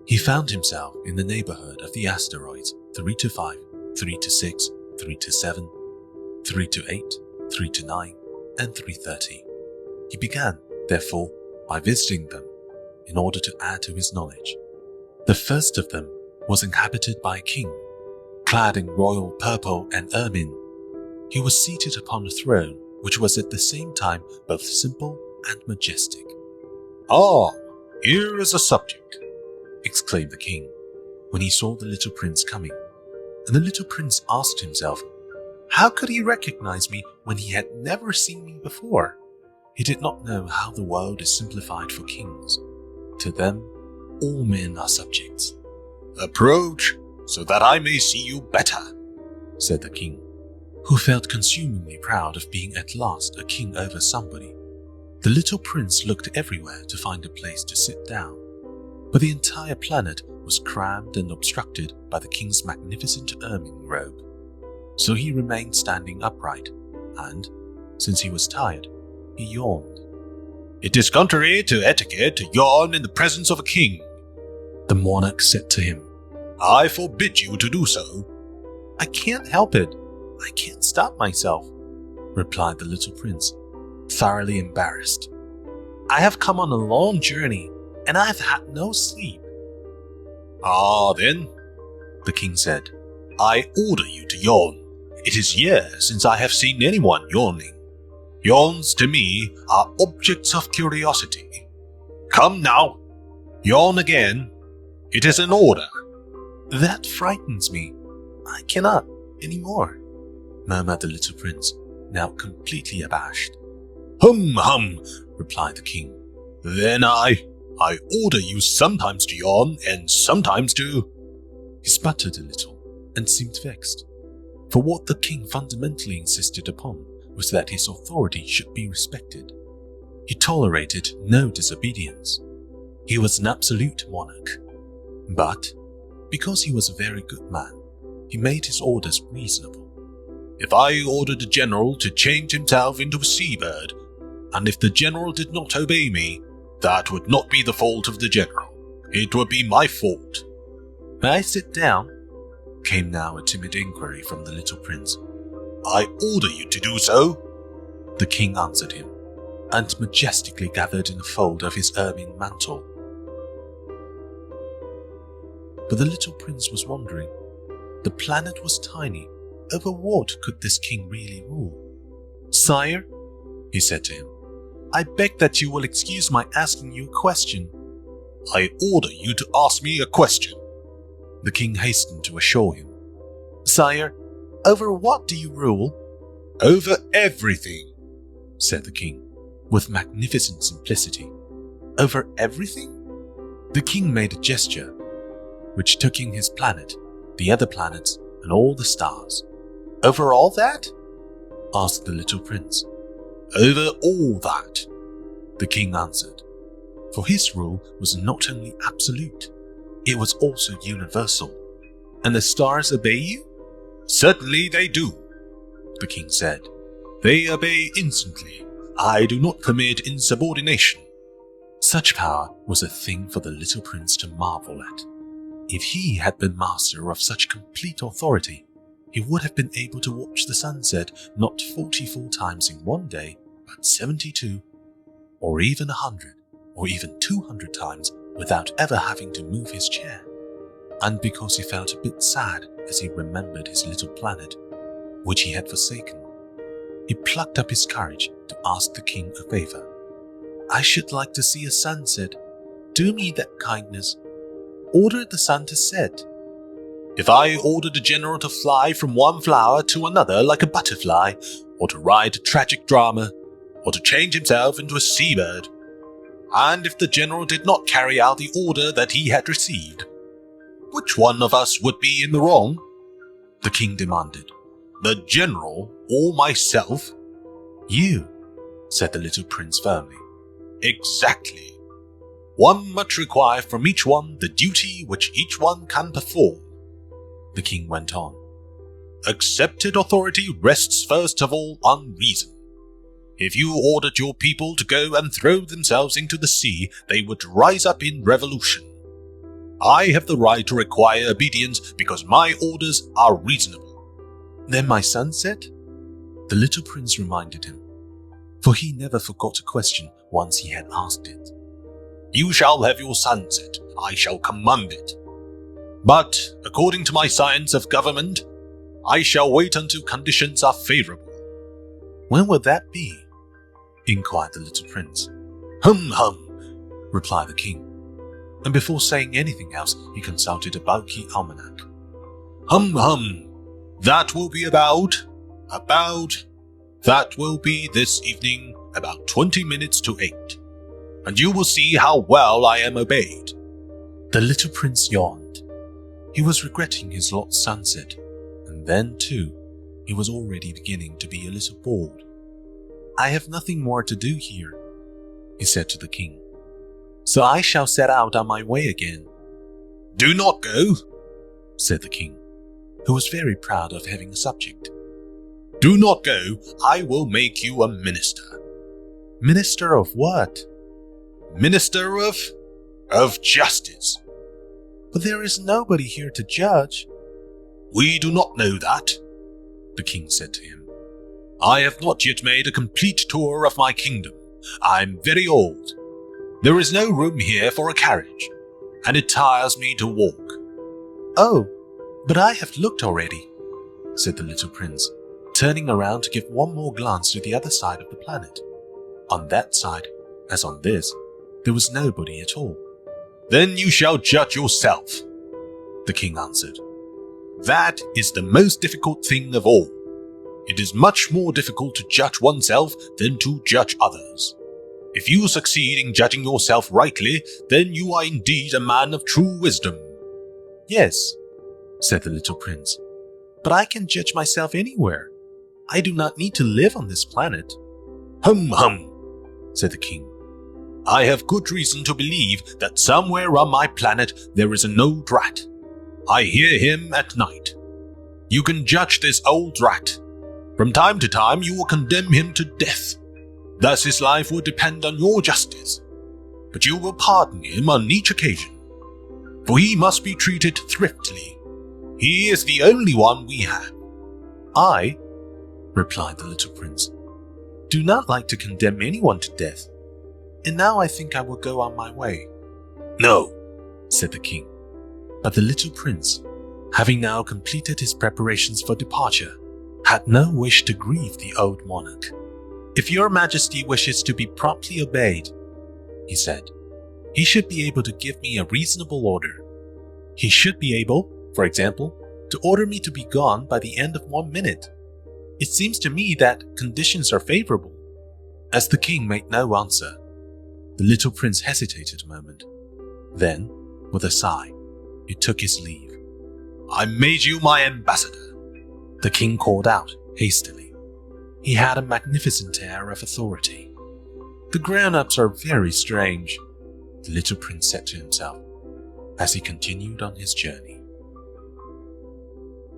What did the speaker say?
He found himself in the neighborhood of the asteroids 325, 326, 327, 328, 329, and 330. He began, therefore, by visiting them in order to add to his knowledge. The first of them was inhabited by a king, clad in royal purple and ermine. He was seated upon a throne which was at the same time both simple and majestic. "Ah, here is a subject," exclaimed the king, when he saw the little prince coming. And the little prince asked himself, how could he recognize me when he had never seen me before? He did not know how the world is simplified for kings. To them, all men are subjects. "Approach, so that I may see you better," said the king, who felt consumingly proud of being at last a king over somebody. The little prince looked everywhere to find a place to sit down, but the entire planet was crammed and obstructed by the king's magnificent ermine robe. So he remained standing upright, and, since he was tired, he yawned. "It is contrary to etiquette to yawn in the presence of a king," the monarch said to him. "I forbid you to do so." "I can't help it. I can't stop myself," replied the little prince, thoroughly embarrassed. "I have come on a long journey, and I have had no sleep." "Ah, then," the king said, "I order you to yawn. It is years since I have seen anyone yawning. Yawns to me are objects of curiosity. Come now, yawn again. It is an order." "That frightens me. I cannot any more," murmured the little prince, now completely abashed. Hum, replied the king. "Then I order you sometimes to yawn and sometimes to—" He sputtered a little and seemed vexed, for what the king fundamentally insisted upon was that his authority should be respected. He tolerated no disobedience. He was an absolute monarch. But, because he was a very good man, he made his orders reasonable. "If I ordered the general to change himself into a seabird, and if the general did not obey me, that would not be the fault of the general. It would be my fault." "May I sit down?" came now a timid inquiry from the little prince. "I order you to do so," the king answered him, and majestically gathered in a fold of his ermine mantle. But the little prince was wondering. The planet was tiny. Over what could this king really rule? "Sire," he said to him, "I beg that you will excuse my asking you a question." "I order you to ask me a question," the king hastened to assure him. "Sire, over what do you rule?" "Over everything," said the king, with magnificent simplicity. "Over everything?" The king made a gesture, which took in his planet, the other planets, and all the stars. "Over all that?" asked the little prince. "Over all that," the king answered, for his rule was not only absolute, it was also universal. "And the stars obey you?" "Certainly they do," the king said. "They obey instantly. I do not permit insubordination." Such power was a thing for the little prince to marvel at. If he had been master of such complete authority, he would have been able to watch the sunset not 44 times in one day, but 72, or even 100, or even 200 times without ever having to move his chair. And because he felt a bit sad as he remembered his little planet, which he had forsaken, he plucked up his courage to ask the king a favor. "I should like to see a sunset. Do me that kindness. Order the sun to set." "If I ordered the general to fly from one flower to another like a butterfly, or to write a tragic drama, or to change himself into a seabird, and if the general did not carry out the order that he had received, which one of us would be in the wrong?" the king demanded. "The general or myself?" "You," said the little prince firmly. "Exactly. One must require from each one the duty which each one can perform," the king went on. "Accepted authority rests first of all on reason. If you ordered your people to go and throw themselves into the sea, they would rise up in revolution. I have the right to require obedience because my orders are reasonable." "Then my sunset?" the little prince reminded him, for he never forgot a question once he had asked it. "You shall have your sunset. I shall command it. But, according to my science of government, I shall wait until conditions are favorable." "When will that be?" inquired the little prince. "Hum hum," replied the king, and before saying anything else, he consulted a bulky almanac. "Hum hum, that will be that will be this evening about 20 minutes to 8, and you will see how well I am obeyed." The little prince yawned. He was regretting his lost sunset, and then, too, he was already beginning to be a little bored. "I have nothing more to do here," he said to the king, "so I shall set out on my way again." "Do not go," said the king, who was very proud of having a subject. "Do not go. I will make you a minister." "Minister of what?" "Minister of justice." "But there is nobody here to judge." "We do not know that," the king said to him. "I have not yet made a complete tour of my kingdom. I'm very old. There is no room here for a carriage, and it tires me to walk." "Oh, but I have looked already," said the little prince, turning around to give one more glance to the other side of the planet. On that side, as on this, there was nobody at all. "Then you shall judge yourself," the king answered. "That is the most difficult thing of all. It is much more difficult to judge oneself than to judge others. If you succeed in judging yourself rightly, then you are indeed a man of true wisdom." "Yes," said the little prince, "but I can judge myself anywhere. I do not need to live on this planet." "Hum hum," said the king. "I have good reason to believe that somewhere on my planet there is an old rat. I hear him at night. You can judge this old rat. From time to time you will condemn him to death. Thus his life will depend on your justice. But you will pardon him on each occasion, for he must be treated thriftily. He is the only one we have." "I," replied the little prince, "do not like to condemn anyone to death, and now I think I will go on my way." "No," said the king. But the little prince, having now completed his preparations for departure, had no wish to grieve the old monarch. "If your majesty wishes to be promptly obeyed," he said, "he should be able to give me a reasonable order. He should be able, for example, to order me to be gone by the end of 1 minute. It seems to me that conditions are favorable." As the king made no answer, the little prince hesitated a moment. Then, with a sigh, he took his leave. "I made you my ambassador," the king called out hastily. He had a magnificent air of authority. "The grown-ups are very strange," the little prince said to himself, as he continued on his journey.